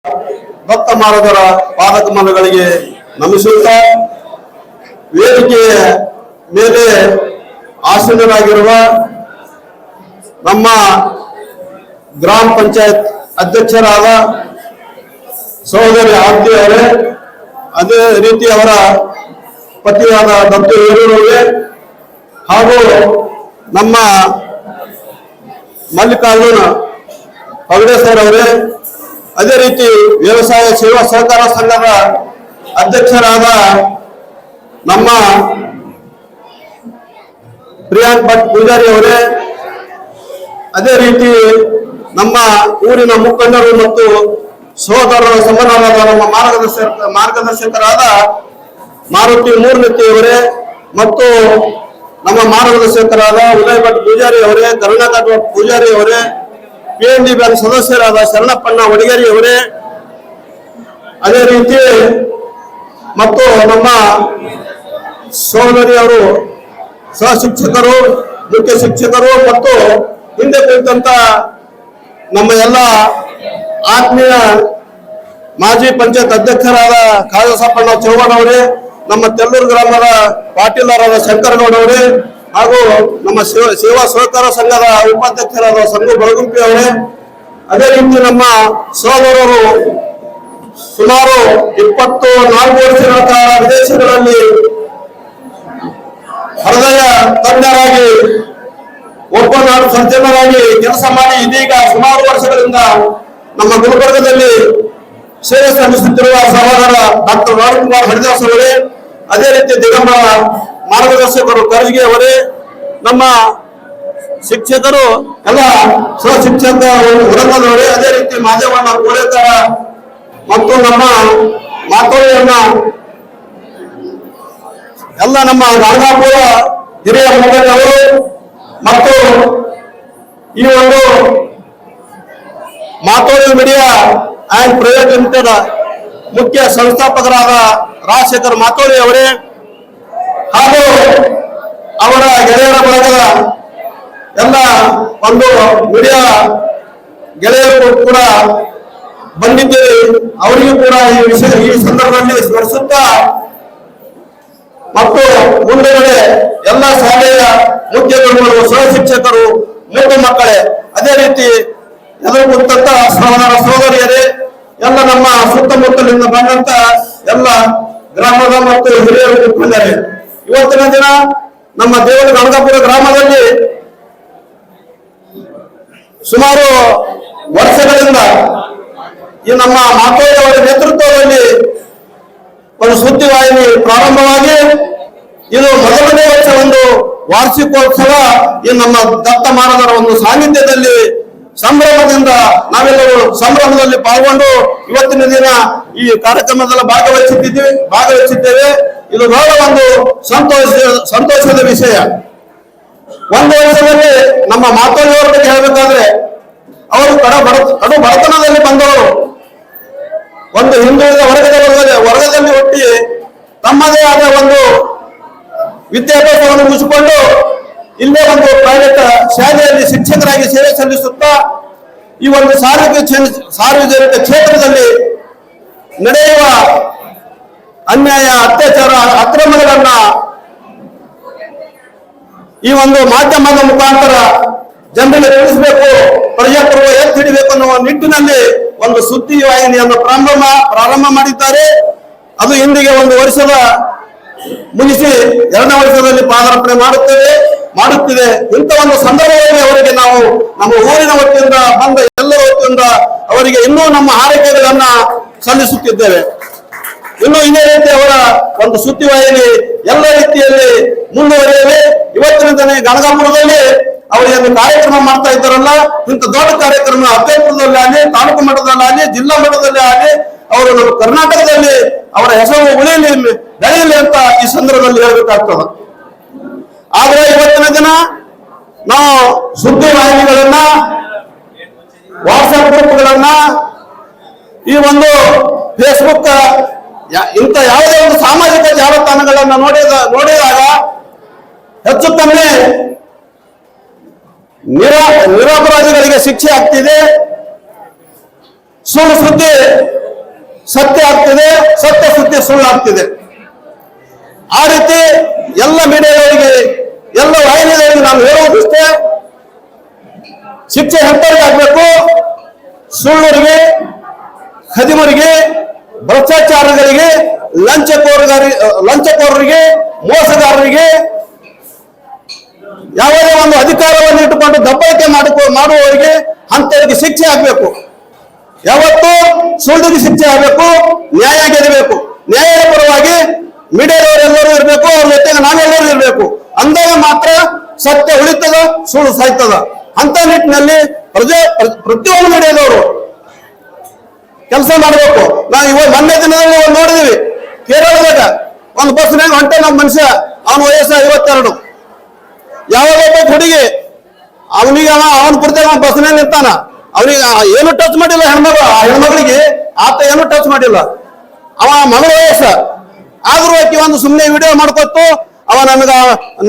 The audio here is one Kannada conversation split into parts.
ಭಕ್ತ ಮಾರದರ ಪಾದಕಮಲಗಳಿಗೆ ನಮಿಸುತ್ತಾ ವೇದಿಕೆಯ ಮೇಲೆ ಆಸೀನರಾಗಿರುವ ನಮ್ಮ ಗ್ರಾಮ ಪಂಚಾಯತ್ ಅಧ್ಯಕ್ಷರಾದ ಸಹೋದರಿ ಆರತಿ ಅವರೇ, ಅದೇ ರೀತಿ ಅವರ ಪತಿಯಾದ ಡಾಕ್ಟರ್ ವೇಣುರವರೇ ಹಾಗೂ ನಮ್ಮ ಮಲ್ಲಿಕಾರ್ಜುನ ಪಗಡೇಶ್ವರ ಅವರೇ, ಅದೇ ರೀತಿ ವ್ಯವಸಾಯ ಸೇವಾ ಸಹಕಾರ ಸಂಘದ ಅಧ್ಯಕ್ಷರಾದ ನಮ್ಮ ಪ್ರಿಯಾಂಕ್ ಭಟ್ ಪೂಜಾರಿ ಅವರೇ, ಅದೇ ರೀತಿ ನಮ್ಮ ಊರಿನ ಮುಖಂಡರು ಮತ್ತು ಸಹೋದರರ ಸಮಾನರಾದ ನಮ್ಮ ಮಾರ್ಗದರ್ಶಕರಾದ ಮಾರುತಿ ಮೂರ್ನತಿ ಅವರೇ ಮತ್ತು ನಮ್ಮ ಮಾರ್ಗದರ್ಶಕರಾದ ಉದಯ್ ಭಟ್ ಪೂಜಾರಿ ಅವರೇ, ಕರುಣಾಕರ್ ಭಟ್ ಪೂಜಾರಿ ಅವರೇ, PND ಬ್ಯಾಂಕ್ ಸದಸ್ಯರಾದ ಶರಣಪ್ಪಣ್ಣ ವಡಗೇರಿ ಅವರೇ, ಅದೇ ರೀತಿ ಮತ್ತು ನಮ್ಮ ಸಹೋದರಿ ಅವರು ಸಹ ಶಿಕ್ಷಕರು, ಮುಖ್ಯ ಶಿಕ್ಷಕರು ಮತ್ತು ಹಿಂದೆ ಕುರಿತಂತ ನಮ್ಮ ಎಲ್ಲ ಆತ್ಮೀಯ ಮಾಜಿ ಪಂಚಾಯತ್ ಅಧ್ಯಕ್ಷರಾದ ಕಾಳಸಪ್ಪಣ್ಣ ಚೌಹಾಣ್ ಅವರೇ, ನಮ್ಮ ತೆಲ್ಲೂರು ಗ್ರಾಮದ ಪಾಟೀಲರಾದ ಶಂಕರಗೌಡ ಅವರೇ ಹಾಗೂ ನಮ್ಮ ಸೇವಾ ಸಹಕಾರ ಸಂಘದ ಉಪಾಧ್ಯಕ್ಷರಾದ ಸಂಗು ಬಳಗುಂಪಿ ಅವರೇ, ಅದೇ ರೀತಿ ನಮ್ಮ ಸಹೋದರರು ಸುಮಾರು 24 ವರ್ಷಗಳ ಕಾಲ ವಿದೇಶಗಳಲ್ಲಿ ಹೃದಯ ತಜ್ಞರಾಗಿ ಒಬ್ಬ ನಾಡು ಸರ್ಜನರಾಗಿ ಕೆಲಸ ಮಾಡಿ ಇದೀಗ ಸುಮಾರು ವರ್ಷಗಳಿಂದ ನಮ್ಮ ಗುಲ್ಬರ್ಗದಲ್ಲಿ ಸೇವೆ ಸಲ್ಲಿಸುತ್ತಿರುವ ಸಹೋದರ ಡಾಕ್ಟರ್ ರಾಜ್ಕುಮಾರ್ ಹರಿದಾಸ್ ಅವರೇ, ಅದೇ ರೀತಿ ದಿಗಂಬರ ಮಾರ್ಗದರ್ಶಕರು ಕರ್ಜಿಗೆ ಅವರೇ, ನಮ್ಮ ಶಿಕ್ಷಕರು ಎಲ್ಲ ಸಹ ಶಿಕ್ಷಕ ವೃಂದದವರೇ, ಅದೇ ರೀತಿ ಮಾದೇವಣ್ಣ ಕೋಳೇಕರ ಮತ್ತು ನಮ್ಮ ಮಾತೋಳಿಯನ್ನ ಎಲ್ಲ ನಮ್ಮ ಗಾಂಧಾಪುರ ಹಿರಿಯ ಮುಖಂಡರು ಮತ್ತು ಈ ಒಂದು ಮಾತೋಳಿ ಮೀಡಿಯಾ ಅಂಡ್ ಪ್ರೈವೇಟ್ ಲಿಮಿಟೆಡ್ ಮುಖ್ಯ ಸಂಸ್ಥಾಪಕರಾದ ರಾಜಶೇಖರ್ ಮಾತೋಳಿ ಅವರೇ ಹಾಗೂ ಅವರ ಗೆಳೆಯರ ಬಳಗದ ಎಲ್ಲ ಒಂದು ಮೀಡಿಯಾ ಗೆಳೆಯರು ಕೂಡ ಬಂದಿದ್ದೇವೆ. ಅವರಿಗೂ ಕೂಡ ಈ ಸಂದರ್ಭದಲ್ಲಿ ಸ್ಮರಿಸುತ್ತಾ ಮತ್ತು ಮುಂದೆಗಡೆ ಎಲ್ಲ ಶಾಲೆಯ ಮುಖ್ಯ ಗುರುಗಳು, ಸಹ ಶಿಕ್ಷಕರು, ಮೂಕ ಮಕ್ಕಳೇ, ಅದೇ ರೀತಿ ಎದುರು ಕುಂತ ಸಹೋದರ ಸಹೋದರಿಯರೇ, ಎಲ್ಲ ನಮ್ಮ ಸುತ್ತಮುತ್ತಲಿಂದ ಬಂದಂತ ಎಲ್ಲ ಗ್ರಾಮದ ಮತ್ತು ಹಿರಿಯರು ಕುತ್ಕೊಂಡಿದ್ದಾರೆ. ಇವತ್ತಿನ ದಿನ ನಮ್ಮ ದೇವರ ಗಣಗಾಪುರ ಗ್ರಾಮದಲ್ಲಿ ಸುಮಾರು ವರ್ಷಗಳಿಂದ ಈ ನಮ್ಮ ಮಾತೋಳಿಯವರ ನೇತೃತ್ವದಲ್ಲಿ ಒಂದು ಸುದ್ದಿವಾಹಿನಿ ಪ್ರಾರಂಭವಾಗಿ ಇದು ಮೊದಲನೇ ವರ್ಷ ಒಂದು ವಾರ್ಷಿಕೋತ್ಸವ ಈ ನಮ್ಮ ದತ್ತ ಮಾರದರ ಒಂದು ಸಾನ್ನಿಧ್ಯದಲ್ಲಿ ಸಂಭ್ರಮದಿಂದ ನಾವೆಲ್ಲರೂ ಸಂಭ್ರಮದಲ್ಲಿ ಪಾಲ್ಗೊಂಡು ಇವತ್ತಿನ ದಿನ ಈ ಕಾರ್ಯಕ್ರಮದಲ್ಲಿ ಭಾಗವಹಿಸಿದ್ದೇವೆ. ಇದು ಬಹಳ ಒಂದು ಸಂತೋಷದ ವಿಷಯ. ಒಂದು ವರ್ಷದಲ್ಲಿ ನಮ್ಮ ಮಾತೋಳಿಯವರ ಬಗ್ಗೆ ಹೇಳಬೇಕಾದ್ರೆ ಅವರು ಕಡು ಬಡತನದಲ್ಲಿ ಬಂದವರು, ಒಂದು ಹಿಂದುಳಿದ ವರ್ಗದಲ್ಲಿ ಹುಟ್ಟಿ ತಮ್ಮದೇ ಆದ ಒಂದು ವಿದ್ಯಾಭ್ಯಾಸವನ್ನು ಮುಗಿಸಿಕೊಂಡು ಇಲ್ಲೇ ಒಂದು ಪ್ರೈವೇಟ್ ಶಾಲೆಯಲ್ಲಿ ಶಿಕ್ಷಕರಾಗಿ ಸೇವೆ ಸಲ್ಲಿಸುತ್ತಾ ಈ ಒಂದು ಸಾರ್ವಜನಿಕ ಕ್ಷೇತ್ರದಲ್ಲಿ ನಡೆಯುವ ಅನ್ಯಾಯ, ಅತ್ಯಾಚಾರ, ಅಕ್ರಮಗಳನ್ನ ಈ ಒಂದು ಮಾಧ್ಯಮದ ಮುಖಾಂತರ ಜನರಿಗೆ ತಿಳಿಸಬೇಕು, ಪ್ರಜಾಪ್ರಭುತ್ವ ಎತ್ತಿ ಹಿಡಿಬೇಕು ಅನ್ನುವ ನಿಟ್ಟಿನಲ್ಲಿ ಒಂದು ಸುದ್ದಿವಾಹಿನಿಯನ್ನು ಪ್ರಾರಂಭ ಮಾಡಿದ್ದಾರೆ. ಅದು ಇಂದಿಗೆ ಒಂದು ವರ್ಷದ ಮುಗಿಸಿ 2ನೇ ವರ್ಷದಲ್ಲಿ ಪಾದಾರ್ಪಣೆ ಮಾಡುತ್ತಿದೆ. ಇಂಥ ಒಂದು ಸಂದರ್ಭದಲ್ಲಿ ಅವರಿಗೆ ನಾವು ನಮ್ಮ ಊರಿನ ವತಿಯಿಂದ ಬಂದ ಎಲ್ಲರ ವತಿಯಿಂದ ಅವರಿಗೆ ಇನ್ನೂ ನಮ್ಮ ಹಾರೈಕೆಗಳನ್ನ ಸಲ್ಲಿಸುತ್ತಿದ್ದೇವೆ. ಇನ್ನು ಇದೇ ರೀತಿ ಅವರ ಒಂದು ಸುದ್ದಿವಾಹಿನಿ ಎಲ್ಲ ರೀತಿಯಲ್ಲಿ ಮುಂದುವರಿಯಲಿ. ಇವತ್ತಿನ ದಿನ ಗಣಗಾಪುರದಲ್ಲಿ ಅವರೇನು ಕಾರ್ಯಕ್ರಮ ಮಾಡ್ತಾ ಇದ್ದಾರಲ್ಲ, ಇಂಥ ದೊಡ್ಡ ಕಾರ್ಯಕ್ರಮ ಅಭ್ಯರ್ಥದಲ್ಲಿ ಆಗಲಿ, ತಾಲೂಕು ಮಟ್ಟದಲ್ಲಿ ಆಗಲಿ, ಜಿಲ್ಲಾ ಮಟ್ಟದಲ್ಲಿ ಆಗಲಿ, ಅವರು ನಮ್ಮ ಕರ್ನಾಟಕದಲ್ಲಿ ಅವರ ಹೆಸರು ಉಳಿಯಲಿ, ಬೆಳೆಯಲಿ ಅಂತ ಈ ಸಂದರ್ಭದಲ್ಲಿ ಹೇಳಬೇಕಾಗ್ತದೆ. ಆದ್ರೆ ಇವತ್ತಿನ ದಿನ ನಾವು ಸುದ್ದಿವಾಹಿನಿಗಳನ್ನ, ವಾಟ್ಸ್ಆಪ್ ಗ್ರೂಪ್ಗಳನ್ನ, ಈ ಒಂದು ಫೇಸ್ಬುಕ್ ಇಂಥ ಯಾವುದೇ ಒಂದು ಸಾಮಾಜಿಕ ಜಾಲತಾಣಗಳನ್ನ ನೋಡಿದಾಗ ಹೆಚ್ಚು ಕಮ್ಮಿ ನಿರಪರಾಧಿಗಳಿಗೆ ಶಿಕ್ಷೆ ಆಗ್ತಿದೆ, ಸುಳ್ಳು ಸುದ್ದಿ ಸತ್ಯ ಆಗ್ತಿದೆ, ಸತ್ಯ ಸುದ್ದಿ ಸುಳ್ಳು ಆಗ್ತಿದೆ. ಆ ರೀತಿ ಎಲ್ಲ ಮೀಡಿಯಾಗಳಿಗೆ, ಎಲ್ಲ ವಾಹಿನಿಗಳಿಗೆ ನಾವು ಹೇಳುವುದಿಷ್ಟೇ, ಶಿಕ್ಷೆ ಎಂತವರಿಗೆ ಆಗ್ಬೇಕು? ಸುಳ್ಳರಿಗೆ, ಖದೀಮರಿಗೆ, ಭ್ರಷ್ಟಾಚಾರಗಳಿಗೆ, ಲಂಚಕೋರರಿಗೆ, ಮೋಸಗಾರರಿಗೆ, ಯಾವುದೇ ಒಂದು ಅಧಿಕಾರವನ್ನು ಇಟ್ಟುಕೊಂಡು ದಬ್ಬಾಳಿಕೆ ಮಾಡುವವರಿಗೆ ಅಂತವರಿಗೆ ಶಿಕ್ಷೆ ಆಗ್ಬೇಕು. ಯಾವತ್ತು ಸುಳ್ಳಿಗೆ ಶಿಕ್ಷೆ ಆಗಬೇಕು, ನ್ಯಾಯ ಗೆಲ್ಲಬೇಕು. ನ್ಯಾಯದ ಪರವಾಗಿ ಮೀಡಿಯಾದವರೆಲ್ಲರೂ ಇರಬೇಕು, ಅವ್ರ ಜೊತೆಗೆ ನಾವೆಲ್ಲರೂ ಇರಬೇಕು. ಅಂದಾಗ ಮಾತ್ರ ಸತ್ಯ ಉಳಿತದ, ಸುಳ್ಳು ಸಾಯ್ತದ. ಅಂತ ನಿಟ್ಟಿನಲ್ಲಿ ಪ್ರತಿಯೊಂದು ಮೀಡಿಯಾದವರು ಕೆಲಸ ಮಾಡಬೇಕು. ನಾವು ಇವಾಗ ಮೊನ್ನೆ ದಿನದಲ್ಲಿ ನೋಡಿದೀವಿ, ಕೇರಳದಾಗ ಒಂದು ಬಸ್ನಾಗ ಹೊಂಟೆ ನಮ್ಮ ಮನುಷ್ಯ, ಅವನ ವಯಸ್ಸು 52. ಯಾವಾಗ ಹುಡುಗಿ ಅವನಿಗೆ ಅವನ ಕುರಿತಾಗ ಬಸ್ನಾಗ ನಿಂತಾನ, ಅವನಿಗೆ ಏನು ಟಚ್ ಮಾಡಿಲ್ಲ ಹೆಣ್ಮಗಳು, ಆ ಹೆಣ್ಮಗಳಿಗೆ ಆತ ಏನು ಟಚ್ ಮಾಡಿಲ್ಲ, ಅವ ಮಗಳ ವಯಸ್ಸ. ಆದ್ರೂ ಆಕಿ ಒಂದು ಸುಮ್ಮನೆ ವಿಡಿಯೋ ಮಾಡ್ಕೊತ್ತು, ಅವ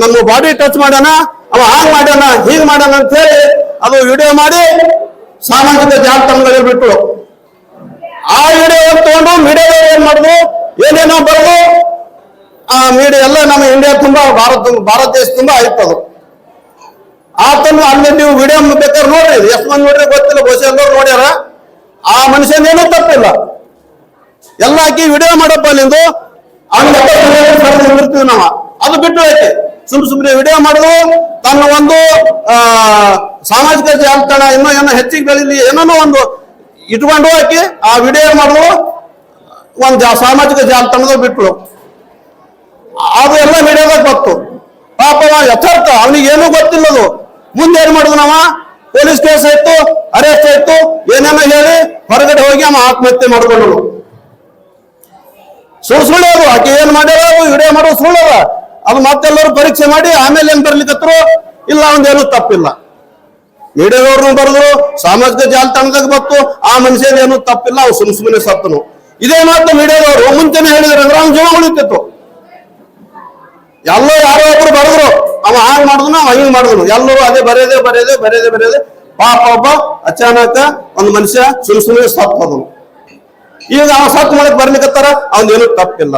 ನಮ್ಮ ಬಾಡಿ ಟಚ್ ಮಾಡ್ಯಾನ, ಅವ ಹಾಂಗ್ ಮಾಡ್ಯಾನ, ಹೀಗ್ ಮಾಡ್ಯಾನ ಅಂತ ಹೇಳಿ ಅದು ವಿಡಿಯೋ ಮಾಡಿ ಸಾಮಾಜಿಕ ಜಾಲತಾಣಗಳಲ್ಲಿ ಬಿಟ್ಟು, ಆ ವಿಡಿಯೋ ತಗೊಂಡು ಮೀಡಿಯಾದವ್ರು ಏನ್ ಮಾಡುದು, ಏನೇನೋ ಬರೋದು. ಆ ಮೀಡಿಯಾ ಎಲ್ಲ ನಮ್ಮ ಇಂಡಿಯಾ ತುಂಬಾ, ಭಾರತ ದೇಶ ತುಂಬಾ ಆಯ್ತದು. ಆತನು ಅಲ್ಲಿ ನೀವು ವಿಡಿಯೋ ಬೇಕಾದ್ರೆ ನೋಡ್ರಿ, ಎಷ್ಟು ಮಂದಿ ನೋಡ್ರಿ ಗೊತ್ತಿಲ್ಲ, ಬಹುಶಃ ಎಲ್ಲರೂ ನೋಡ್ಯಾರ. ಆ ಮನುಷ್ಯನೇನೂ ತಪ್ಪಿಲ್ಲ, ಎಲ್ಲ ಹಾಕಿ ವಿಡಿಯೋ ಮಾಡಪ್ಪ ಅಲ್ಲಿಂದು ಇರ್ತೀವಿ ನಾವು. ಅದು ಬಿಟ್ಟು ಐತಿ ಸುಮ್ಮನೆ ವಿಡಿಯೋ ಮಾಡುದು, ತನ್ನ ಒಂದು ಸಾಮಾಜಿಕ ಜಾಲತಾಣ ಏನೋ ಹೆಚ್ಚಿಗೆ ಬೆಳೀಲಿ ಏನೋ ಒಂದು ಇಟ್ಕೊಂಡು ಹಾಕಿ ಆ ವಿಡಿಯೋ ಮಾಡುದು, ಒಂದು ಸಾಮಾಜಿಕ ಜಾಲತಾಣದ ಬಿಟ್ರು. ಅದು ಎಲ್ಲ ಮೀಡಿಯಾದಾಗ ಗೊತ್ತು. ಪಾಪ ಯಥಾರ್ಥ ಅವನಿಗೆ ಏನೂ ಗೊತ್ತಿಲ್ಲದು. ಮುಂದೆ ಏನ್ ಮಾಡುದು, ನಾವ ಪೊಲೀಸ್ ಕೇಸ್ ಆಯ್ತು, ಅರೆಸ್ಟ್ ಆಯ್ತು, ಏನೇನೋ ಹೇಳಿ ಹೊರಗಡೆ ಹೋಗಿ ಅವ ಆತ್ಮಹತ್ಯೆ ಮಾಡ್ಕೊಂಡನು. ಸುಳ್ಳು ಆಕೆ ಏನ್ ಮಾಡ್ಯಾರ, ವಿಡಿಯೋ ಮಾಡೋದು ಸುಳ್ಳದ. ಅದು ಮತ್ತೆಲ್ಲರೂ ಪರೀಕ್ಷೆ ಮಾಡಿ ಆಮೇಲೆ ಏನ್ ಬರ್ಲಿಕ್ಕತ್ರು, ಇಲ್ಲ ಒಂದೇನು ತಪ್ಪಿಲ್ಲ. ಮೀಡಿಯಾದವ್ರನ್ನು ಬರೆದ್ರು, ಸಾಮಾಜಿಕ ಜಾಲತಾಣದಾಗ ಬತ್ತು, ಆ ಮನುಷ್ಯನೇನು ತಪ್ಪಿಲ್ಲ, ಅವ್ರು ಸುಮ್ಮನೆ ಸತ್ತನು. ಇದೇ ಮಾತು ಮೀಡಿಯಾದವರು ಮುಂಚೆನೆ ಹೇಳಿದ್ರೆ ಅಂದ್ರೆ ಅವ್ನ ಜೀವ ಉಳಿತಿತ್ತು. ಎಲ್ಲೋ ಯಾರೋ ಒಬ್ರು ಬರೆದ್ರು, ಅವ ಹಾಂಗ್ ಮಾಡಿದ್ನು, ಅವ ಹಿಂಗ್ ಮಾಡಿದ್ನು, ಎಲ್ಲರೂ ಅದೇ ಬರೆಯದೆ ಪಾಪ ಒಬ್ಬ ಅಚಾನಕ ಒಂದು ಮನುಷ್ಯ ಸುಮ್ಮನೆ ಸತ್ತದನು. ಈಗ ಅವ ಸತ್ತು ಮಾಡಕ್ ಬರ್ಲಿಕ್ಕತ್ತಾರ, ಅವನೇನು ತಪ್ಪಿಲ್ಲ.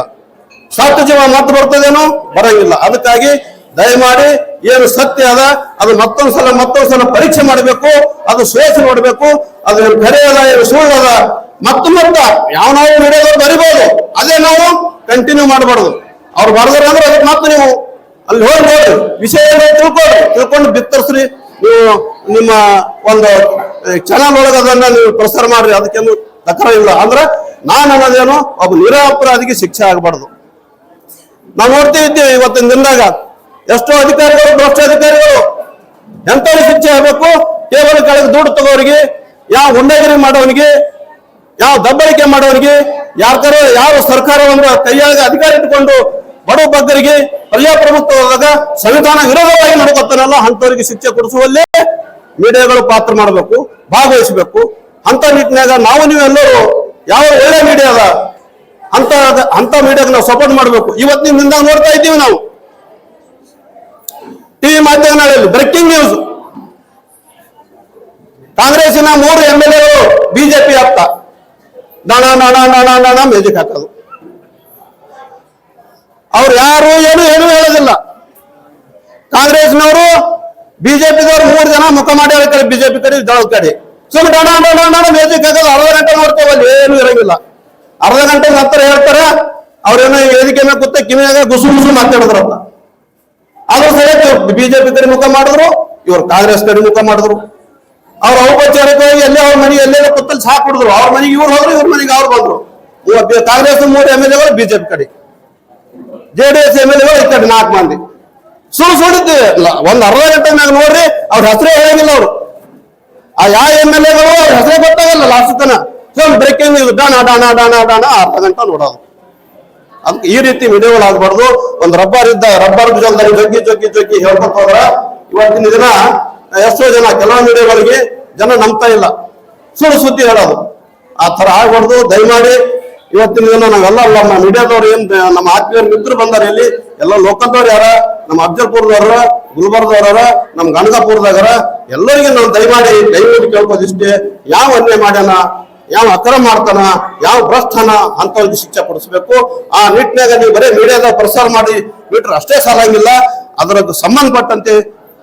ಸತ್ತ ಜೀವ ಮತ್ತೆ ಬರ್ತದೇನೋ, ಬರಂಗಿಲ್ಲ. ಅದಕ್ಕಾಗಿ ದಯಮಾಡಿ ಏನು ಸತ್ಯ ಅದ ಅದು ಮತ್ತೊಂದ್ಸಲ ಪರೀಕ್ಷೆ ಮಾಡಬೇಕು, ಅದು ಸೋಸಿ ನೋಡ್ಬೇಕು, ಅದು ಏನು ಖರೆ ಅದ ಏನು ಸುಳ್ಳು ಅದ. ಮತ್ತು ಯಾವ ನಾವು ಮೀಡಿಯಾದವ್ರು ಬರಿಬಹುದು, ಅದೇ ನಾವು ಕಂಟಿನ್ಯೂ ಮಾಡಬಾರ್ದು. ಅವ್ರು ಬರೆದ್ರೆ ಅಂದ್ರೆ ಅದಕ್ಕೆ ಮತ್ತೆ ನೀವು ಅಲ್ಲಿ ಹೋಗಿ ನೋಡ್ರಿ, ವಿಷಯ ತಿಳ್ಕೊಂಡು ಬಿತ್ತರಿಸ್ರಿ. ನೀವು ನಿಮ್ಮ ಒಂದು ಚಾನಲ್ ಒಳಗೆ ಅದನ್ನ ನೀವು ಪ್ರಸಾರ ಮಾಡ್ರಿ, ಅದಕ್ಕೇನು ತಕರಾರು ಇಲ್ಲ. ಅಂದ್ರೆ ನಾನು ಅನ್ನೋದೇನು ಒಬ್ಬ ನಿರಪರಾಧಿಗೆ ಶಿಕ್ಷೆ ಆಗಬಾರ್ದು. ನಾವು ನೋಡ್ತಿದ್ದೀವಿ ಇವತ್ತಿನ ದಿನದಾಗ ಎಷ್ಟೋ ಅಧಿಕಾರಿಗಳು, ಭ್ರಷ್ಟ ಅಧಿಕಾರಿಗಳು, ಎಂತವ್ರಿಗೆ ಶಿಕ್ಷೆ ಆಗಬೇಕು? ಕೇವಲ ಕೆಳಗೆ ದುಡ್ಡು ತಗೋರಿಗೆ, ಯಾವ ಗುಂಡಾಗಿರಿ ಮಾಡೋವನಿಗೆ, ಯಾವ ದಬ್ಬಳಿಕೆ ಮಾಡೋವನಿಗೆ, ಯಾವ ಸರ್ಕಾರ ಒಂದು ಕೈಯಾಗ ಅಧಿಕಾರ ಇಟ್ಟುಕೊಂಡು ಬಡ ಬಗ್ಗರಿಗೆ ಪ್ರಜಾಪ್ರಭುತ್ವದಾಗ ಸಂವಿಧಾನ ವಿರೋಧವಾಗಿ ನಡ್ಕೊತಾನಲ್ಲ, ಅಂತವರಿಗೆ ಶಿಕ್ಷೆ ಕೊಡಿಸುವಲ್ಲೇ ಮೀಡಿಯಾಗಳು ಪಾತ್ರ ಮಾಡಬೇಕು, ಭಾಗವಹಿಸಬೇಕು. ಅಂತ ನಿಟ್ಟಿನಾಗ ನಾವು ನೀವೆಲ್ಲರೂ ಯಾವ ಒಳ್ಳೆ ಮೀಡಿಯಾ ಅದ ಅಂತ ಮೀಡಿಯಾಗ ನಾವು ಸಪೋರ್ಟ್ ಮಾಡಬೇಕು. ಇವತ್ತಿನ ದಿನದಾಗ ನೋಡ್ತಾ ಇದ್ದೀವಿ ನಾವು ಟಿವಿ ಮಾಧ್ಯಮಗಳಲ್ಲಿ ಬ್ರೇಕಿಂಗ್ ನ್ಯೂಸ್, ಕಾಂಗ್ರೆಸ್ಸಿನ 3 MLAಗಳು ಬಿಜೆಪಿ ಆಗ್ತ ನಾಣ ಮ್ಯೂಸಿಕ್ ಹಾಕೋದು. ಅವ್ರು ಯಾರು ಏನು ಹೇಳೋದಿಲ್ಲ. ಕಾಂಗ್ರೆಸ್ನವರು ಬಿಜೆಪಿದವ್ರು 3 ಜನ ಮುಖ ಮಾಡಿ ಹೇಳ್ತಾರೆ, ಬಿಜೆಪಿ ಕಡೆ ದಳದ ಕಡೆ ಸುಮ್ಮನೆ ಡಾಣ ಮ್ಯೂಸಿಕ್ ಹಾಕೋದು. ಅರ್ಧ ಗಂಟೆ ನೋಡ್ತೇವಲ್ಲಿ ಏನು ಇರಂಗಿಲ್ಲ. ಅರ್ಧ ಗಂಟೆ ನಂತರ ಹೇಳ್ತಾರೆ, ಅವ್ರೇನೋ ವೇದಿಕೆ ಮೇಲೆ ಕೂತ ಕಿವಿಯಾಗ ಗುಸು ಮಾತಾಡಿದ್ರಂತ. ಅದು ಸರಿ ಬಿಜೆಪಿ ಕಡೆ ಮುಖ ಮಾಡಿದ್ರು, ಇವ್ರು ಕಾಂಗ್ರೆಸ್ ಕಡೆ ಮುಖ ಮಾಡಿದ್ರು. ಅವ್ರು ಔಪಚಾರಿಕವಾಗಿ ಎಲ್ಲೇ ಅವ್ರ ಮನೆಗೆ ಎಲ್ಲೆಲ್ಲ ಕೂತಲ್ಲಿ ಚಹಾ ಕುಡಿದ್ರು. ಅವ್ರ ಮನೆಗೆ ಇವ್ರು ಹೋದ್ರು, ಇವ್ರ ಮನೆಗೆ ಅವ್ರು ಬಂದ್ರು. ಕಾಂಗ್ರೆಸ್ 3 MLAಗಳು ಬಿಜೆಪಿ ಕಡೆ, JDS MLAಗಳು ಈ ಕಡೆ 4 ಮಂದಿ. ಸುಳ್ಳಿದ್ದೆ ಒಂದ್ ಅರ್ಧ ಗಂಟೆ ಮ್ಯಾಗ ನೋಡ್ರಿ, ಅವ್ರ ಹೆಸರೇ ಹೇಳಂಗಿಲ್ಲ. ಅವ್ರು ಆ ಯಾವ MLAಗಳು ಅವ್ರ ಹೆಸರೇ ಗೊತ್ತಾಗಲ್ಲ ಲಾಸ್ಟ್ ತನ. ಬ್ರೇಕಿಂಗ್ ನ್ಯೂಸ್ ಡಾಣ ಅರ್ಧ ಗಂಟೆ ನೋಡೋದು. ಅದಕ್ಕೆ ಈ ರೀತಿ ವಿಡಿಯೋಗಳು ಆಗ್ಬಾರ್ದು. ಒಂದು ರಬ್ಬರ್ ಜೊಗ್ಗಿ ಹೇಳ್ಕೊತ ಹೋದ್ರ ಇವತ್ತಿನ ದಿನ ಎಷ್ಟೋ ಜನ ಕೆಲವು ಮೀಡಿಯಾಗಳಿಗೆ ಜನ ನಂಬ್ತಾ ಇಲ್ಲ, ಸುಳ್ಳು ಸುದ್ದಿ ಹೇಳೋದು. ಆ ತರ ಆಗ್ಬಾರ್ದು. ದಯಮಾಡಿ ಇವತ್ತಿನ ದಿನ ನಾವೆಲ್ಲ ನಮ್ಮ ಮೀಡಿಯಾದವ್ರು ಏನ್ ನಮ್ಮ ಆತ್ಮೀಯರು ಮಿತ್ರರು ಬಂದಾರ, ಇಲ್ಲಿ ಎಲ್ಲ ಲೋಕಲ್ದವ್ರು ಯಾರ, ನಮ್ಮ ಅಫ್ಜಲ್ಪುರದವ್ರ, ಗುಲ್ಬರ್ಗದವ್ರ, ನಮ್ ಗಣಗಾಪುರದಾಗರ, ಎಲ್ಲರಿಗೆ ನಾವು ದಯಮಾಡಿ ದಯವಿಟ್ಟು ಕೇಳ್ಬೋದು ಇಷ್ಟೇ. ಯಾವ ಅನ್ಯಾಯ ಮಾಡ್ಯಾನ, ಯಾವ ಅಕ್ರಮ ಮಾಡ್ತಾನ, ಯಾವ ಭ್ರಷ್ಟನ ಅಂತವ್ರಿಗೆ ಶಿಕ್ಷೆ ಕೊಡಿಸ್ಬೇಕು. ಆ ನಿಟ್ಟಿನಾಗ ನೀವು ಬರೀ ಮೀಡಿಯಾದಾಗ ಪ್ರಸಾರ ಮಾಡಿ ಬಿಟ್ರೆ ಅಷ್ಟೇ ಸಾಲಂಗಿಲ್ಲ. ಅದರ ಸಂಬಂಧಪಟ್ಟಂತೆ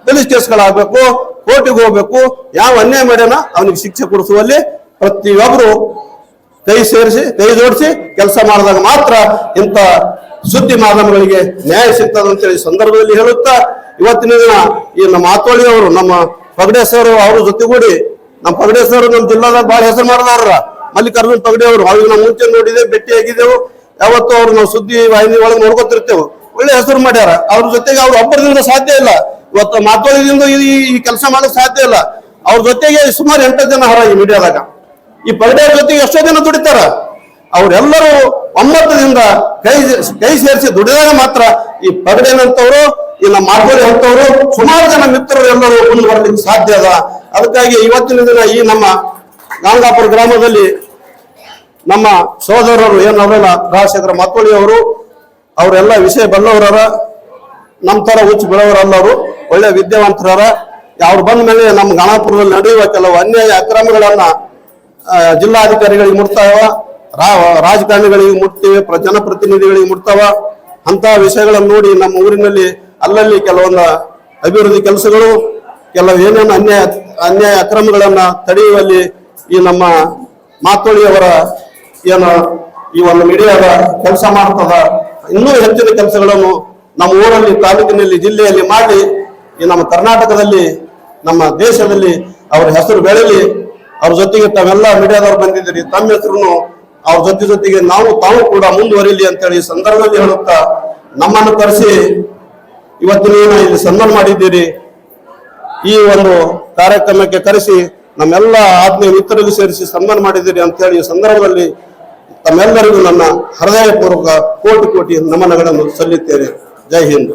ಪೊಲೀಸ್ ಕೇಸ್ಗಳಾಗಬೇಕು, ಕೋರ್ಟಿಗೆ ಹೋಗ್ಬೇಕು. ಯಾವ ಅನ್ಯಾಯ ಮಾಡ್ಯಾನ ಅವನಿಗೆ ಶಿಕ್ಷೆ ಕೊಡಿಸುವಲ್ಲಿ ಪ್ರತಿಯೊಬ್ಬರು ಕೈ ಸೇರಿಸಿ ಕೈ ಜೋಡಿಸಿ ಕೆಲಸ ಮಾಡಿದಾಗ ಮಾತ್ರ ಇಂಥ ಸುದ್ದಿ ಮಾಧ್ಯಮಗಳಿಗೆ ನ್ಯಾಯ ಸಿಗ್ತದೆ ಅಂತೇಳಿ ಸಂದರ್ಭದಲ್ಲಿ ಹೇಳುತ್ತಾ, ಇವತ್ತಿನ ದಿನ ಈ ನಮ್ಮ ಮಾತೋಳಿ ಅವರು, ನಮ್ಮ ಪಗಡೇಶ್ವರು ಅವ್ರ ಜೊತೆಗೂಡಿ, ನಮ್ಮ ಪಗಡೇಶ್ವರು ನಮ್ಮ ಜಿಲ್ಲಾದಾಗ ಬಹಳ ಹೆಸರು ಮಾಡಿದವ್ರ ಮಲ್ಲಿಕಾರ್ಜುನ್ ಪಗಡೆ ಅವರು. ಅವ್ರಿಗೆ ನಾವು ಮುಂಚೆ ನೋಡಿದ್ದೇವೆ, ಭೇಟಿಯಾಗಿದ್ದೆವು. ಯಾವತ್ತೂ ಅವ್ರು ನಾವು ಸುದ್ದಿ ವಾಹಿನಿ ಒಳಗೆ ನೋಡ್ಕೊತಿರ್ತೇವೆ. ಒಳ್ಳೆ ಹೆಸರು ಮಾಡ್ಯಾರ. ಅವ್ರ ಜೊತೆಗೆ ಅವ್ರು ಒಬ್ಬರದಿಂದ ಸಾಧ್ಯ ಇಲ್ಲ. ಇವತ್ತು ಮಾತೋಳಿದಿಂದ ಈ ಕೆಲಸ ಮಾಡಕ್ ಸಾಧ್ಯ ಇಲ್ಲ. ಅವ್ರ ಜೊತೆಗೆ ಸುಮಾರು 8 ಜನ ಹರ ಈ ಮೀಡಿಯಾದಾಗ. ಈ ಪಗಡೆಯವ್ರ ಜೊತೆಗೆ ಎಷ್ಟೋ ಜನ ದುಡಿತಾರ. ಅವರೆಲ್ಲರೂ ಒಮ್ಮತದಿಂದ ಕೈ ಸೇರಿಸಿ ದುಡಿದಾಗ ಮಾತ್ರ ಈ ಪಗಡೆನಂತವ್ರು, ಈ ನಮ್ಮ ಮಾತೋಳಿ ಅಂತವ್ರು, ಸುಮಾರು ಜನ ಮಿತ್ರರು ಎಲ್ಲರೂ ಮುಂದೆ ಬರ್ಲಿಕ್ಕೆ ಸಾಧ್ಯ ಅದ. ಅದಕ್ಕಾಗಿ ಇವತ್ತಿನ ದಿನ ಈ ನಮ್ಮ ಗಾಂಗಾಪುರ ಗ್ರಾಮದಲ್ಲಿ ನಮ್ಮ ಸಹೋದರರು ಏನವರಲ್ಲ, ರಾಜಶೇಖರ ಮಾತೋಳಿ ಅವರು, ಅವರೆಲ್ಲ ವಿಷಯ ಬಲ್ಲವರ, ನಮ್ಮ ತರ ಹುಚ್ಚು ಬೆಳವರಲ್ಲ. ಅವರು ಒಳ್ಳೆ ವಿದ್ಯಾವಂತರಾರ. ಅವ್ರು ಬಂದ ಮೇಲೆ ನಮ್ಮ ಗಾಣಾಪುರದಲ್ಲಿ ನಡೆಯುವ ಕೆಲವು ಅನ್ಯಾಯ ಅಕ್ರಮಗಳನ್ನ ಜಿಲ್ಲಾಧಿಕಾರಿಗಳಿಗೆ ಮುಟ್ತಾವ, ರಾಜಕಾರಣಿಗಳಿಗೆ ಮುಟ್ತಿವೆ, ಜನಪ್ರತಿನಿಧಿಗಳಿಗೆ ಮುಟ್ತಾವ. ಅಂತ ವಿಷಯಗಳನ್ನು ನೋಡಿ ನಮ್ಮ ಊರಿನಲ್ಲಿ ಅಲ್ಲಲ್ಲಿ ಕೆಲವೊಂದು ಅಭಿವೃದ್ಧಿ ಕೆಲಸಗಳು, ಕೆಲವು ಏನೇನು ಅನ್ಯಾಯ ಅಕ್ರಮಗಳನ್ನ ತಡೆಯುವಲ್ಲಿ ಈ ನಮ್ಮ ಮಾತೋಳಿಯವರ ಏನು ಈ ಒಂದು ಮೀಡಿಯಾದ ಕೆಲಸ ಮಾಡ್ತದ. ಇನ್ನೂ ಹೆಚ್ಚಿನ ಕೆಲಸಗಳನ್ನು ನಮ್ಮ ಊರಲ್ಲಿ, ತಾಲೂಕಿನಲ್ಲಿ, ಜಿಲ್ಲೆಯಲ್ಲಿ ಮಾಡಿ ಈ ನಮ್ಮ ಕರ್ನಾಟಕದಲ್ಲಿ, ನಮ್ಮ ದೇಶದಲ್ಲಿ ಅವರ ಹೆಸರು ಬೆಳಲಿ. ಅವ್ರ ಜೊತೆಗೆ ತಾವೆಲ್ಲ ಮೀಡಿಯಾದವ್ರು ಬಂದಿದ್ದೀರಿ, ತಮ್ಮ ಹೆಸರು ಅವ್ರ ಜೊತೆಗೆ ತಾವು ಕೂಡ ಮುಂದುವರಿಲಿ ಅಂತೇಳಿ ಈ ಸಂದರ್ಭದಲ್ಲಿ ಹೇಳುತ್ತಾ, ನಮ್ಮನ್ನು ಕರೆಸಿ ಇವತ್ತಿನ ಇಲ್ಲಿ ಸನ್ಮಾನ ಮಾಡಿದ್ದೀರಿ. ಈ ಒಂದು ಕಾರ್ಯಕ್ರಮಕ್ಕೆ ಕರೆಸಿ ನಮ್ಮೆಲ್ಲ ಆತ್ಮೀಯ ಮಿತ್ರರಿಗೆ ಸೇರಿಸಿ ಸನ್ಮಾನ ಮಾಡಿದ್ದೀರಿ ಅಂತೇಳಿ ಈ ಸಂದರ್ಭದಲ್ಲಿ ತಮ್ಮೆಲ್ಲರಿಗೂ ನನ್ನ ಹೃದಯಪೂರ್ವಕ ಕೋಟಿ ಕೋಟಿ ನಮನಗಳನ್ನು ಸಲ್ಲಿದ್ದೇನೆ. ಜೈ ಹಿಂದ್.